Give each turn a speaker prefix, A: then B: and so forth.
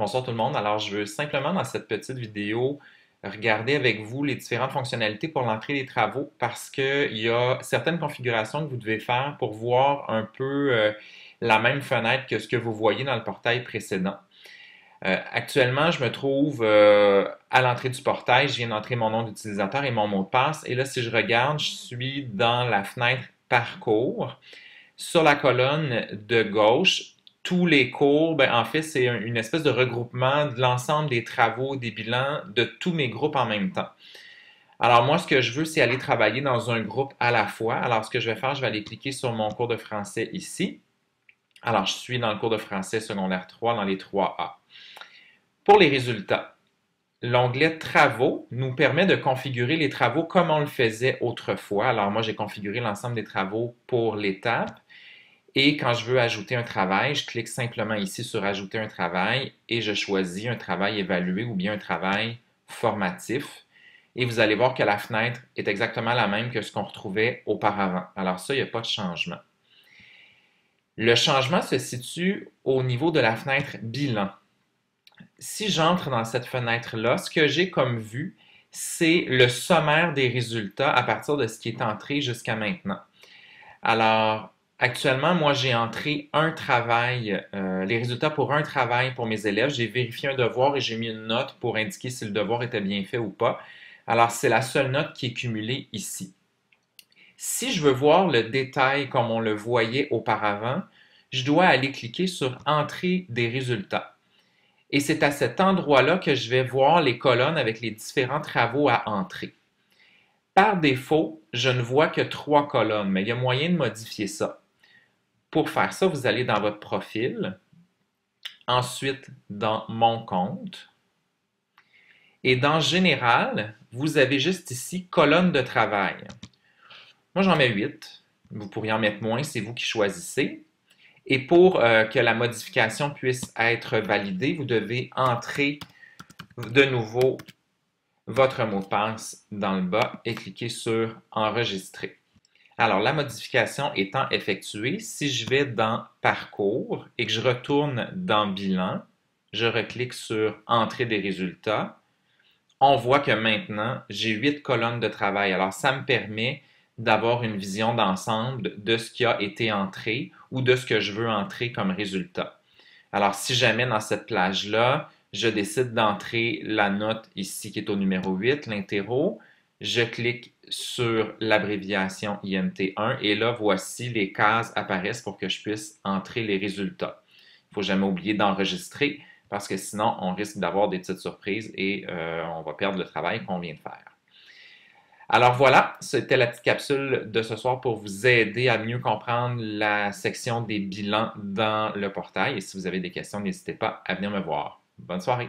A: Bonsoir tout le monde. Alors, je veux simplement dans cette petite vidéo regarder avec vous les différentes fonctionnalités pour l'entrée des travaux parce qu'il y a certaines configurations que vous devez faire pour voir un peu la même fenêtre que ce que vous voyez dans le portail précédent. Actuellement, je me trouve à l'entrée du portail. Je viens d'entrer mon nom d'utilisateur et mon mot de passe. Et là, si je regarde, je suis dans la fenêtre Parcours. Sur la colonne de gauche, tous les cours, ben, en fait, c'est une espèce de regroupement de l'ensemble des travaux, des bilans de tous mes groupes en même temps. Alors moi, ce que je veux, c'est aller travailler dans un groupe à la fois. Alors ce que je vais faire, je vais aller cliquer sur mon cours de français ici. Alors je suis dans le cours de français secondaire 3 dans les 3A. Pour les résultats, l'onglet Travaux nous permet de configurer les travaux comme on le faisait autrefois. Alors moi, j'ai configuré l'ensemble des travaux pour l'étape. Et quand je veux ajouter un travail, je clique simplement ici sur Ajouter un travail et je choisis un travail évalué ou bien un travail formatif. Et vous allez voir que la fenêtre est exactement la même que ce qu'on retrouvait auparavant. Alors ça, il n'y a pas de changement. Le changement se situe au niveau de la fenêtre Bilan. Si j'entre dans cette fenêtre-là, ce que j'ai comme vue, c'est le sommaire des résultats à partir de ce qui est entré jusqu'à maintenant. Alors, actuellement, moi, j'ai entré un travail, les résultats pour un travail pour mes élèves. J'ai vérifié un devoir et j'ai mis une note pour indiquer si le devoir était bien fait ou pas. Alors, c'est la seule note qui est cumulée ici. Si je veux voir le détail comme on le voyait auparavant, je dois aller cliquer sur Entrée des résultats. Et c'est à cet endroit-là que je vais voir les colonnes avec les différents travaux à entrer. Par défaut, je ne vois que 3 colonnes, mais il y a moyen de modifier ça. Pour faire ça, vous allez dans votre profil, ensuite dans Mon compte, et dans Général, vous avez juste ici Colonne de travail. Moi, j'en mets 8. Vous pourriez en mettre moins, c'est vous qui choisissez. Et pour que la modification puisse être validée, vous devez entrer de nouveau votre mot de passe dans le bas et cliquer sur Enregistrer. Alors, la modification étant effectuée, si je vais dans Parcours et que je retourne dans Bilan, je reclique sur Entrée des résultats, on voit que maintenant, j'ai 8 colonnes de travail. Alors, ça me permet d'avoir une vision d'ensemble de ce qui a été entré ou de ce que je veux entrer comme résultat. Alors, si jamais dans cette plage-là, je décide d'entrer la note ici qui est au numéro 8, l'interro, je clique sur l'abréviation INT1 et là, voici les cases apparaissent pour que je puisse entrer les résultats. Il ne faut jamais oublier d'enregistrer parce que sinon, on risque d'avoir des petites surprises et on va perdre le travail qu'on vient de faire. Alors voilà, c'était la petite capsule de ce soir pour vous aider à mieux comprendre la section des bilans dans le portail. Et si vous avez des questions, n'hésitez pas à venir me voir. Bonne soirée!